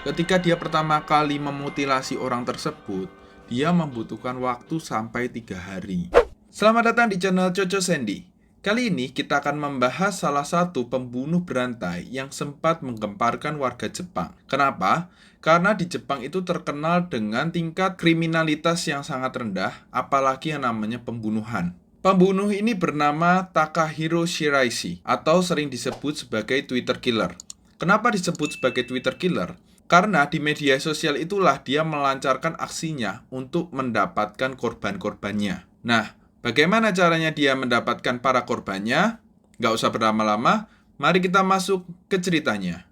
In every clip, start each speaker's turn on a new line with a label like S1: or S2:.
S1: Ketika dia pertama kali memutilasi orang tersebut, dia membutuhkan waktu sampai 3 hari. Selamat datang di channel Coco Sandy. Kali ini kita akan membahas salah satu pembunuh berantai yang sempat menggemparkan warga Jepang. Kenapa? Karena di Jepang itu terkenal dengan tingkat kriminalitas yang sangat rendah, apalagi yang namanya pembunuhan. Pembunuh ini bernama Takahiro Shiraishi atau sering disebut sebagai Twitter Killer. Kenapa disebut sebagai Twitter Killer? Karena di media sosial itulah dia melancarkan aksinya untuk mendapatkan korban-korbannya. Nah, bagaimana caranya dia mendapatkan para korbannya? Nggak usah berlama-lama, mari kita masuk ke ceritanya.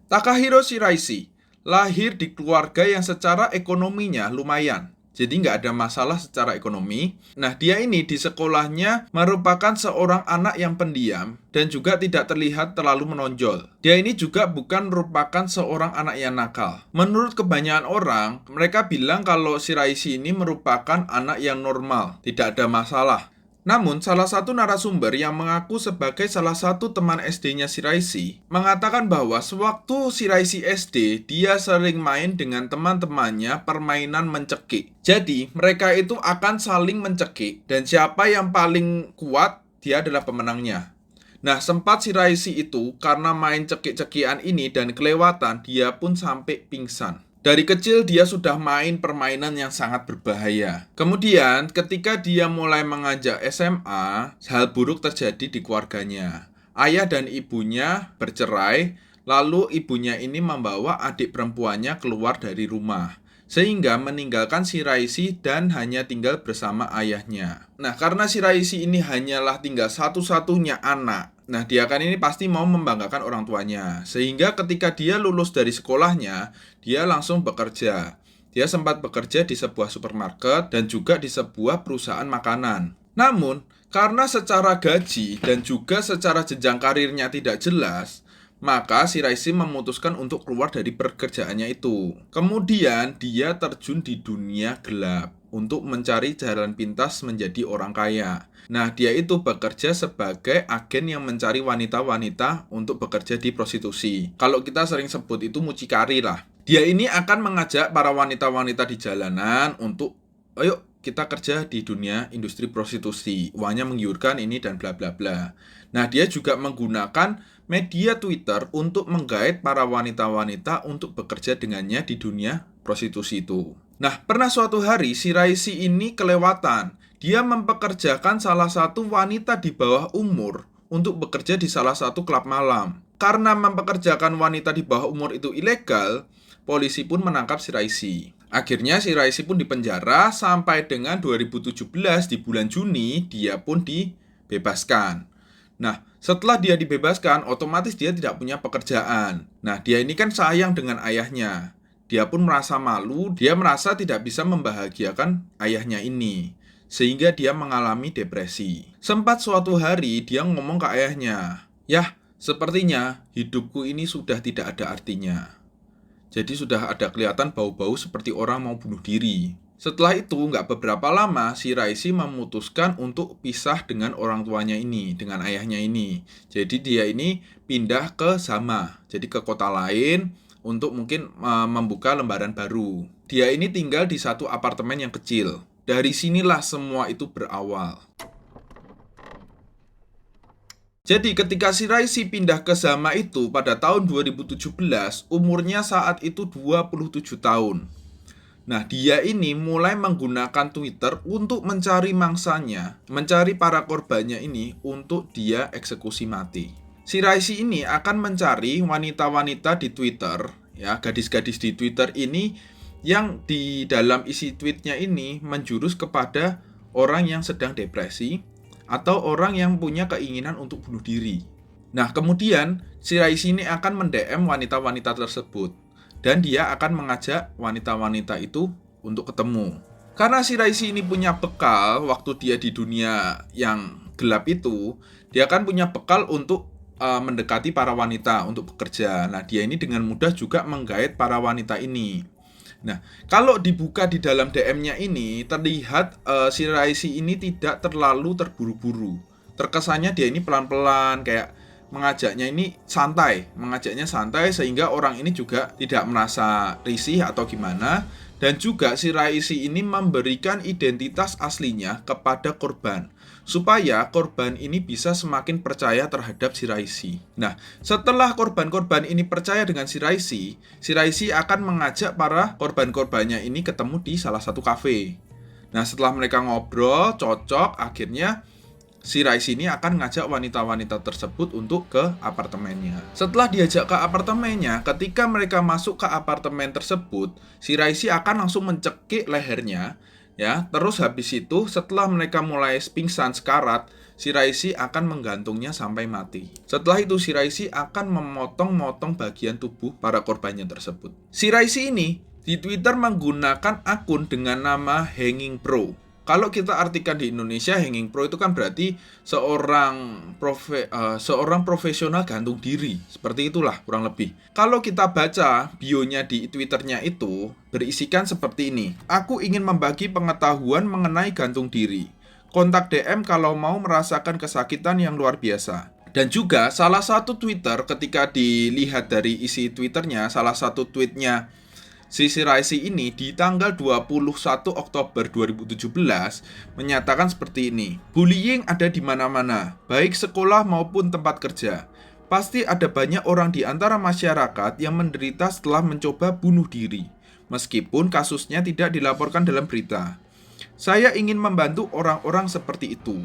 S1: Takahiro Shiraishi lahir di keluarga yang secara ekonominya lumayan. Jadi nggak ada masalah secara ekonomi. Nah, dia ini di sekolahnya merupakan seorang anak yang pendiam dan juga tidak terlihat terlalu menonjol. Dia ini juga bukan merupakan seorang anak yang nakal. Menurut kebanyakan orang, mereka bilang kalau Shiraishi ini merupakan anak yang normal, tidak ada masalah. Namun, salah satu narasumber yang mengaku sebagai salah satu teman SD-nya Shiraishi mengatakan bahwa sewaktu Shiraishi SD, dia sering main dengan teman-temannya permainan mencekik. Jadi, mereka itu akan saling mencekik dan siapa yang paling kuat, dia adalah pemenangnya. Nah, sempat Shiraishi itu karena main cekik-cekian ini dan kelewatan, dia pun sampai pingsan. Dari kecil dia sudah main permainan yang sangat berbahaya. Kemudian ketika dia mulai menginjak SMA, hal buruk terjadi di keluarganya. Ayah dan ibunya bercerai, lalu ibunya ini membawa adik perempuannya keluar dari rumah, sehingga meninggalkan Shiraishi dan hanya tinggal bersama ayahnya. Nah, karena Shiraishi ini hanyalah tinggal satu-satunya anak, nah, dia kan ini pasti mau membanggakan orang tuanya. Sehingga ketika dia lulus dari sekolahnya, dia langsung bekerja. Dia sempat bekerja di sebuah supermarket dan juga di sebuah perusahaan makanan. Namun, karena secara gaji dan juga secara jenjang karirnya tidak jelas, maka Shiraishi memutuskan untuk keluar dari pekerjaannya itu. Kemudian, dia terjun di dunia gelap untuk mencari jalan pintas menjadi orang kaya. Nah, dia itu bekerja sebagai agen yang mencari wanita-wanita untuk bekerja di prostitusi. Kalau kita sering sebut itu mucikari lah. Dia ini akan mengajak para wanita-wanita di jalanan untuk, ayo kita kerja di dunia industri prostitusi. Uangnya menggiurkan ini dan bla bla bla. Nah, dia juga menggunakan media Twitter untuk menggait para wanita-wanita untuk bekerja dengannya di dunia prostitusi itu. Nah, pernah suatu hari Shiraishi ini kelewatan. Dia mempekerjakan salah satu wanita di bawah umur untuk bekerja di salah satu klub malam. Karena mempekerjakan wanita di bawah umur itu ilegal, polisi pun menangkap Shiraishi. Akhirnya Shiraishi pun dipenjara sampai dengan 2017 di bulan Juni dia pun dibebaskan. Nah, setelah dia dibebaskan, otomatis dia tidak punya pekerjaan. Nah, dia ini kan sayang dengan ayahnya. Dia pun merasa malu, dia merasa tidak bisa membahagiakan ayahnya ini. Sehingga dia mengalami depresi. Sempat suatu hari dia ngomong ke ayahnya, "Yah, sepertinya hidupku ini sudah tidak ada artinya." Jadi sudah ada kelihatan bau-bau seperti orang mau bunuh diri. Setelah itu, nggak beberapa lama, Shiraishi memutuskan untuk pisah dengan orang tuanya ini, dengan ayahnya ini. Jadi dia ini pindah ke Zama, jadi ke kota lain untuk mungkin membuka lembaran baru. Dia ini tinggal di satu apartemen yang kecil. Dari sinilah semua itu berawal. Jadi ketika Shiraishi pindah ke Zama itu pada tahun 2017, umurnya saat itu 27 tahun. Nah, dia ini mulai menggunakan Twitter untuk mencari mangsanya, mencari para korbannya ini untuk dia eksekusi mati. Shiraishi ini akan mencari wanita-wanita di Twitter, ya, gadis-gadis di Twitter ini yang di dalam isi tweetnya ini menjurus kepada orang yang sedang depresi atau orang yang punya keinginan untuk bunuh diri. Nah, kemudian Shiraishi ini akan mend-DM wanita-wanita tersebut dan dia akan mengajak wanita-wanita itu untuk ketemu. Karena Shiraishi ini punya bekal waktu dia di dunia yang gelap itu, dia akan punya bekal untuk mendekati para wanita untuk bekerja. Nah, dia ini dengan mudah juga menggait para wanita ini. Nah, kalau dibuka di dalam DM-nya ini, terlihat Shiraishi ini tidak terlalu terburu-buru. terkesannya dia ini pelan-pelan, kayak mengajaknya santai sehingga orang ini juga tidak merasa risih atau gimana. Dan juga si Raisi ini memberikan identitas aslinya kepada korban, supaya korban ini bisa semakin percaya terhadap si Raisi. Nah, setelah korban-korban ini percaya dengan si Raisi akan mengajak para korban-korbannya ini ketemu di salah satu kafe. Nah, setelah mereka ngobrol, cocok, akhirnya si Raisi ini akan ngajak wanita-wanita tersebut untuk ke apartemennya. Setelah diajak ke apartemennya, ketika mereka masuk ke apartemen tersebut, si Raisi akan langsung mencekik lehernya, ya. Terus habis itu, setelah mereka mulai pingsan sekarat, si Raisi akan menggantungnya sampai mati. Setelah itu, si Raisi akan memotong-motong bagian tubuh para korbannya tersebut. Si Raisi ini di Twitter menggunakan akun dengan nama Hanging Pro. Kalau kita artikan di Indonesia, Hanging Pro itu kan berarti seorang profesional gantung diri. Seperti itulah kurang lebih. Kalau kita baca bionya di Twitternya itu berisikan seperti ini. Aku ingin membagi pengetahuan mengenai gantung diri. Kontak DM kalau mau merasakan kesakitan yang luar biasa. Dan juga salah satu Twitter, ketika dilihat dari isi Twitternya, salah satu tweetnya si Raisi ini di tanggal 21 Oktober 2017 menyatakan seperti ini. Bullying ada di mana-mana, baik sekolah maupun tempat kerja. Pasti ada banyak orang di antara masyarakat yang menderita setelah mencoba bunuh diri, meskipun kasusnya tidak dilaporkan dalam berita. Saya ingin membantu orang-orang seperti itu.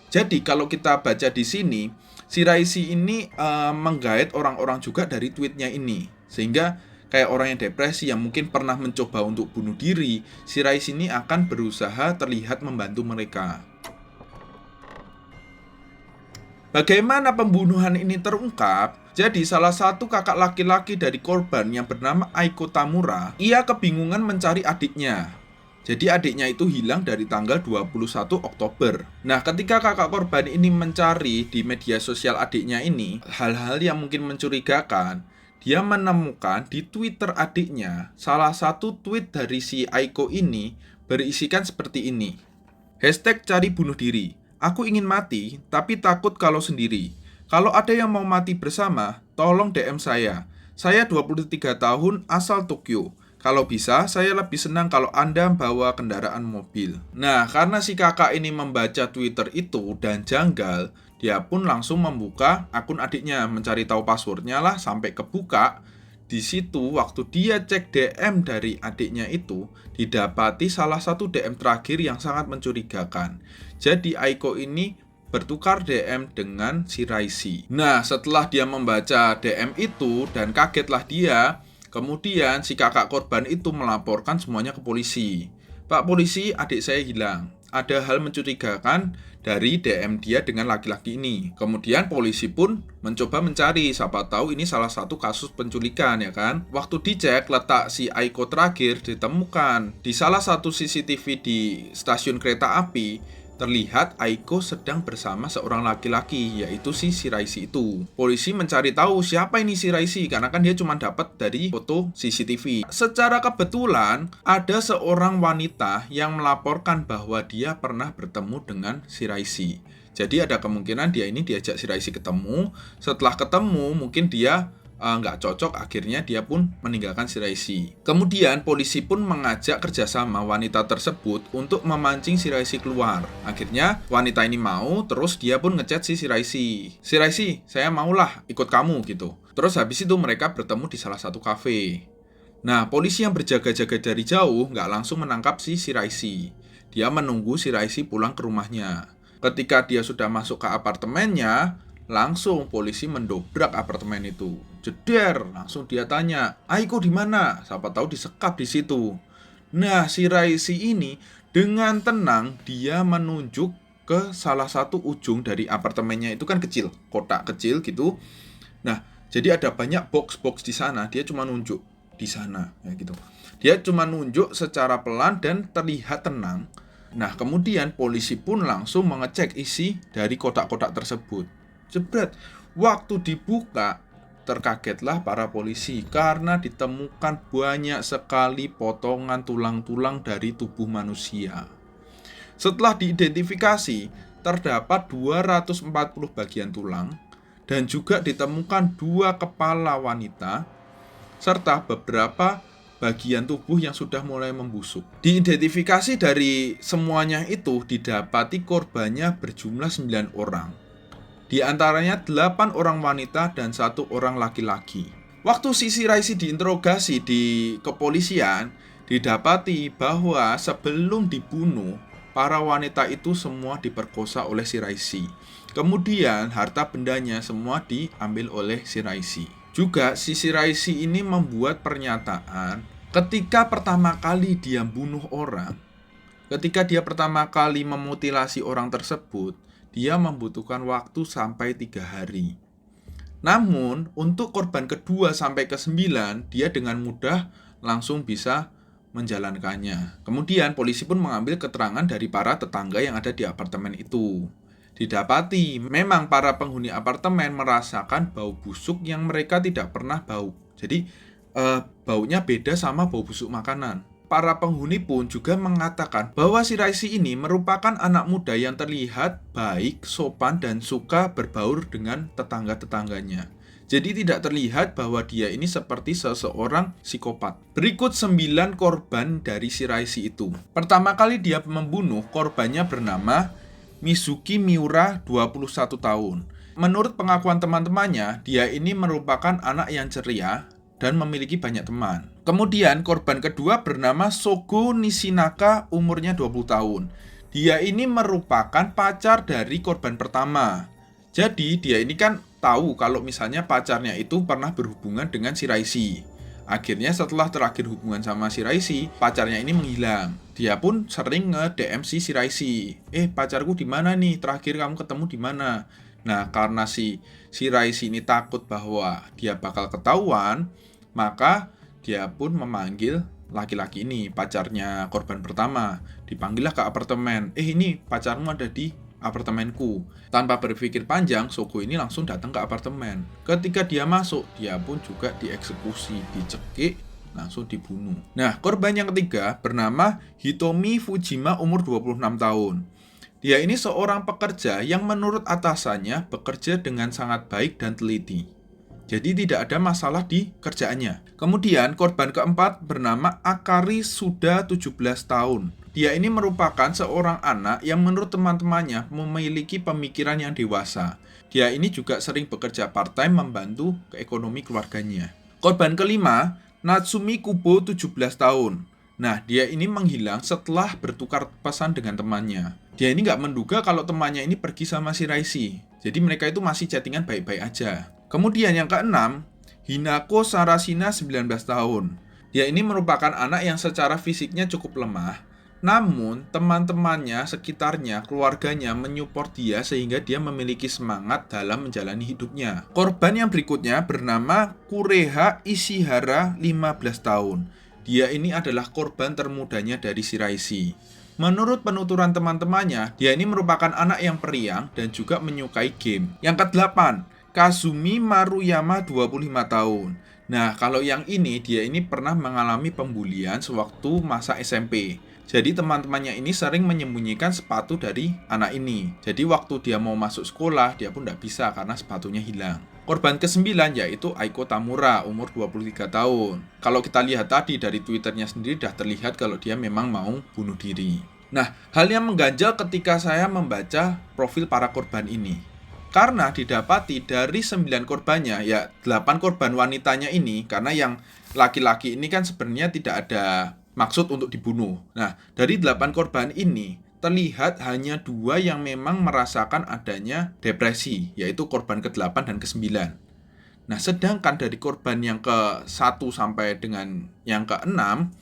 S1: Jadi kalau kita baca di sini, si Raisi ini menggait orang-orang juga dari tweetnya ini, sehingga kayak orang yang depresi yang mungkin pernah mencoba untuk bunuh diri, si Raisi ini akan berusaha terlihat membantu mereka. Bagaimana pembunuhan ini terungkap? Jadi salah satu kakak laki-laki dari korban yang bernama Aiko Tamura, ia kebingungan mencari adiknya. Jadi adiknya itu hilang dari tanggal 21 Oktober. Nah, ketika kakak korban ini mencari di media sosial adiknya ini, hal-hal yang mungkin mencurigakan, dia menemukan di Twitter adiknya salah satu tweet dari si Aiko ini berisikan seperti ini. Hashtag cari bunuh diri. Aku ingin mati, tapi takut kalau sendiri. Kalau ada yang mau mati bersama, tolong DM saya. Saya 23 tahun, asal Tokyo. Kalau bisa, saya lebih senang kalau Anda bawa kendaraan mobil. Nah, karena si kakak ini membaca Twitter itu dan janggal, dia pun langsung membuka akun adiknya, mencari tahu passwordnya lah sampai kebuka. Di situ waktu dia cek DM dari adiknya itu, didapati salah satu DM terakhir yang sangat mencurigakan. Jadi Aiko ini bertukar DM dengan si Raisi. Nah, setelah dia membaca DM itu dan kagetlah dia, kemudian si kakak korban itu melaporkan semuanya ke polisi. Pak polisi, adik saya hilang. Ada hal mencurigakan dari DM dia dengan laki-laki ini. Kemudian polisi pun mencoba mencari, siapa tahu ini salah satu kasus penculikan, ya kan. Waktu dicek, letak si Aiko terakhir ditemukan di salah satu CCTV di stasiun kereta api. Terlihat Aiko sedang bersama seorang laki-laki, yaitu si Raisi itu. Polisi mencari tahu siapa ini si Raisi, karena kan dia cuma dapat dari foto CCTV. Secara kebetulan, ada seorang wanita yang melaporkan bahwa dia pernah bertemu dengan si Raisi. Jadi ada kemungkinan dia ini diajak si Raisi ketemu. Setelah ketemu, mungkin dia nggak cocok, akhirnya dia pun meninggalkan si Raisi. Kemudian polisi pun mengajak kerjasama wanita tersebut untuk memancing si Raisi keluar. Akhirnya wanita ini mau, terus dia pun ngechat si Raisi. Si Raisi, saya maulah ikut kamu gitu. Terus habis itu mereka bertemu di salah satu kafe. Nah, polisi yang berjaga-jaga dari jauh nggak langsung menangkap si Raisi. Dia menunggu si Raisi pulang ke rumahnya. Ketika dia sudah masuk ke apartemennya, langsung polisi mendobrak apartemen itu. Jeder, langsung dia tanya, Aiko di mana? Siapa tahu disekap di situ. Nah, si Raisi ini dengan tenang dia menunjuk ke salah satu ujung dari apartemennya, itu kan kecil, kotak kecil gitu. Nah, jadi ada banyak box-box di sana, dia cuma nunjuk di sana, ya gitu. Dia cuma nunjuk secara pelan dan terlihat tenang. Nah, kemudian polisi pun langsung mengecek isi dari kotak-kotak tersebut. Jebret, waktu dibuka, terkagetlah para polisi karena ditemukan banyak sekali potongan tulang-tulang dari tubuh manusia. Setelah diidentifikasi, terdapat 240 bagian tulang dan juga ditemukan 2 kepala wanita serta beberapa bagian tubuh yang sudah mulai membusuk. Diidentifikasi dari semuanya itu didapati korbannya berjumlah 9 orang. Di antaranya 8 orang wanita dan 1 orang laki-laki. Waktu Sisi Raisi diinterogasi di kepolisian, didapati bahwa sebelum dibunuh, para wanita itu semua diperkosa oleh si Raisi. Kemudian harta bendanya semua diambil oleh si Raisi. Juga Sisi Raisi ini membuat pernyataan ketika pertama kali dia bunuh orang, ketika dia pertama kali memutilasi orang tersebut, dia membutuhkan waktu sampai 3 hari. Namun, untuk korban kedua sampai ke-9, dia dengan mudah langsung bisa menjalankannya. Kemudian, polisi pun mengambil keterangan dari para tetangga yang ada di apartemen itu. Didapati, memang para penghuni apartemen merasakan bau busuk yang mereka tidak pernah bau. Jadi, baunya beda sama bau busuk makanan. Para penghuni pun juga mengatakan bahwa si Raisi ini merupakan anak muda yang terlihat baik, sopan, dan suka berbaur dengan tetangga-tetangganya. Jadi tidak terlihat bahwa dia ini seperti seseorang psikopat. Berikut 9 korban dari si Raisi itu. Pertama kali dia membunuh, korbannya bernama Mizuki Miura, 21 tahun. Menurut pengakuan teman-temannya, dia ini merupakan anak yang ceria dan memiliki banyak teman. Kemudian korban kedua bernama Sogo Nishinaka, umurnya 20 tahun. Dia ini merupakan pacar dari korban pertama. Jadi dia ini kan tahu kalau misalnya pacarnya itu pernah berhubungan dengan si Raisi. Akhirnya setelah terakhir hubungan sama si Raisi, pacarnya ini menghilang. Dia pun sering nge-DM si Raisi. Pacarku di mana nih? Terakhir kamu ketemu di mana? Nah, karena si Raisi ini takut bahwa dia bakal ketahuan, maka dia pun memanggil laki-laki ini, pacarnya korban pertama. Dipanggillah ke apartemen. Ini pacarmu ada di apartemenku. Tanpa berpikir panjang, Sogo ini langsung datang ke apartemen. Ketika dia masuk, dia pun juga dieksekusi, dicekik, langsung dibunuh. Nah, korban yang ketiga bernama Hitomi Fujima, umur 26 tahun. Dia ini seorang pekerja yang menurut atasannya bekerja dengan sangat baik dan teliti. Jadi tidak ada masalah di kerjaannya. Kemudian korban keempat bernama Akari Suda, 17 tahun. Dia ini merupakan seorang anak yang menurut teman-temannya memiliki pemikiran yang dewasa. Dia ini juga sering bekerja part-time membantu ke ekonomi keluarganya. Korban kelima, Natsumi Kubo, 17 tahun. Nah, dia ini menghilang setelah bertukar pesan dengan temannya. Dia ini nggak menduga kalau temannya ini pergi sama si Raisi. Jadi mereka itu masih chattingan baik-baik aja. Kemudian yang keenam, Hinako Sarashina, 19 tahun. Dia ini merupakan anak yang secara fisiknya cukup lemah. Namun, teman-temannya, sekitarnya, keluarganya menyupport dia sehingga dia memiliki semangat dalam menjalani hidupnya. Korban yang berikutnya bernama Kureha Ishihara, 15 tahun. Dia ini adalah korban termudanya dari si Raisi. Menurut penuturan teman-temannya, dia ini merupakan anak yang periang dan juga menyukai game. Yang ke-8, Kazumi Maruyama, 25 tahun. Nah, kalau yang ini, dia ini pernah mengalami pembulian sewaktu masa SMP. Jadi teman-temannya ini sering menyembunyikan sepatu dari anak ini. Jadi waktu dia mau masuk sekolah, dia pun tidak bisa karena sepatunya hilang. Korban ke-9 yaitu Aiko Tamura, umur 23 tahun. Kalau kita lihat tadi dari Twitternya sendiri sudah terlihat kalau dia memang mau bunuh diri. Nah, hal yang mengganjal ketika saya membaca profil para korban ini. Karena didapati dari 9 korbannya, ya 8 korban wanitanya ini, karena yang laki-laki ini kan sebenarnya tidak ada maksud untuk dibunuh. Nah, dari 8 korban ini, terlihat hanya 2 yang memang merasakan adanya depresi, yaitu korban ke-8 dan ke-9. Nah, sedangkan dari korban yang ke-1 sampai dengan yang ke-6,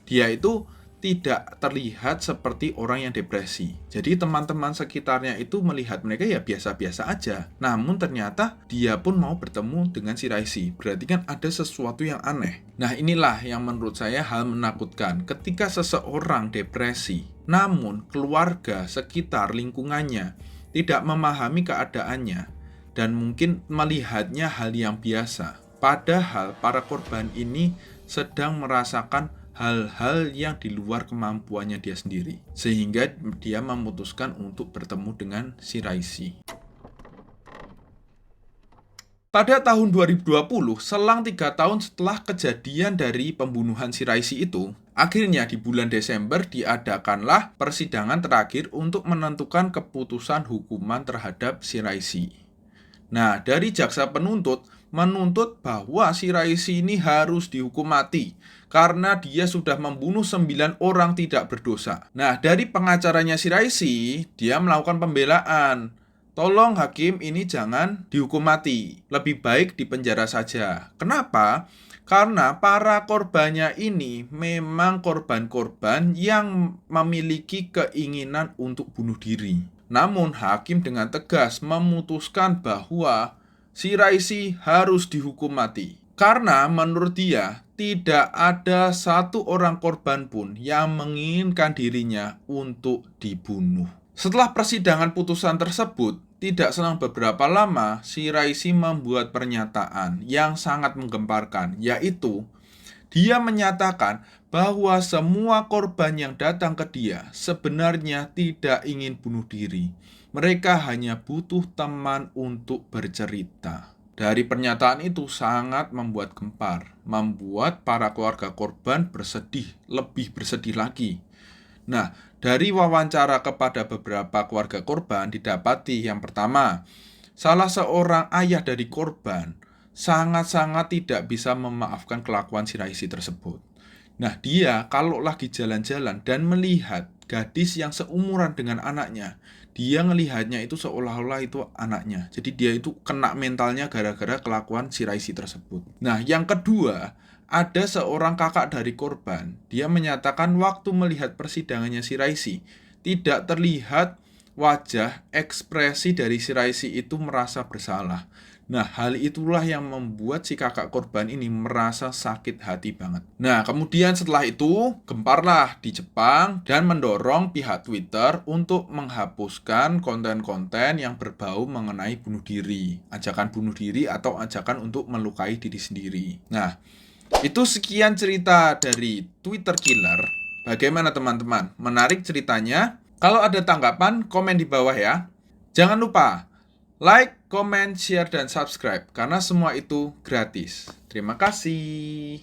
S1: dia itu tidak terlihat seperti orang yang depresi. Jadi teman-teman sekitarnya itu melihat mereka ya biasa-biasa aja. Namun ternyata dia pun mau bertemu dengan si Raisi. Berarti kan ada sesuatu yang aneh. Nah, inilah yang menurut saya hal menakutkan. Ketika seseorang depresi, namun keluarga, sekitar, lingkungannya tidak memahami keadaannya dan mungkin melihatnya hal yang biasa. Padahal para korban ini sedang merasakan hal-hal yang di luar kemampuannya dia sendiri. Sehingga dia memutuskan untuk bertemu dengan Shiraishi. Pada tahun 2020, selang 3 tahun setelah kejadian dari pembunuhan Shiraishi itu, akhirnya di bulan Desember diadakanlah persidangan terakhir untuk menentukan keputusan hukuman terhadap Shiraishi. Nah, dari jaksa penuntut menuntut bahwa Shiraishi ini harus dihukum mati karena dia sudah membunuh 9 orang tidak berdosa. Nah, dari pengacaranya Shiraishi, dia melakukan pembelaan. Tolong hakim ini jangan dihukum mati, lebih baik dipenjara saja. Kenapa? Karena para korbannya ini memang korban-korban yang memiliki keinginan untuk bunuh diri. Namun hakim dengan tegas memutuskan bahwa Shiraishi harus dihukum mati. Karena menurut dia tidak ada satu orang korban pun yang menginginkan dirinya untuk dibunuh. Setelah persidangan putusan tersebut, tidak selang beberapa lama, Shiraishi membuat pernyataan yang sangat menggemparkan, yaitu dia menyatakan bahwa semua korban yang datang ke dia sebenarnya tidak ingin bunuh diri. Mereka hanya butuh teman untuk bercerita. Dari pernyataan itu sangat membuat gempar, membuat para keluarga korban bersedih, lebih bersedih lagi. Nah, dari wawancara kepada beberapa keluarga korban didapati yang pertama, salah seorang ayah dari korban sangat-sangat tidak bisa memaafkan kelakuan Shiraishi tersebut. Nah, dia kalau lagi jalan-jalan dan melihat gadis yang seumuran dengan anaknya, dia ngelihatnya itu seolah-olah itu anaknya. Jadi dia itu kena mentalnya gara-gara kelakuan Shiraishi tersebut. Nah, yang kedua, ada seorang kakak dari korban. Dia menyatakan waktu melihat persidangannya Shiraishi, tidak terlihat wajah ekspresi dari Shiraishi itu merasa bersalah. Nah, hal itulah yang membuat si kakak korban ini merasa sakit hati banget. Nah, kemudian setelah itu, gemparlah di Jepang dan mendorong pihak Twitter untuk menghapuskan konten-konten yang berbau mengenai bunuh diri, ajakan bunuh diri atau ajakan untuk melukai diri sendiri. Nah, itu sekian cerita dari Twitter Killer. Bagaimana teman-teman? Menarik ceritanya? Kalau ada tanggapan, komen di bawah ya. Jangan lupa like, comment, share, dan subscribe karena semua itu gratis. Terima kasih.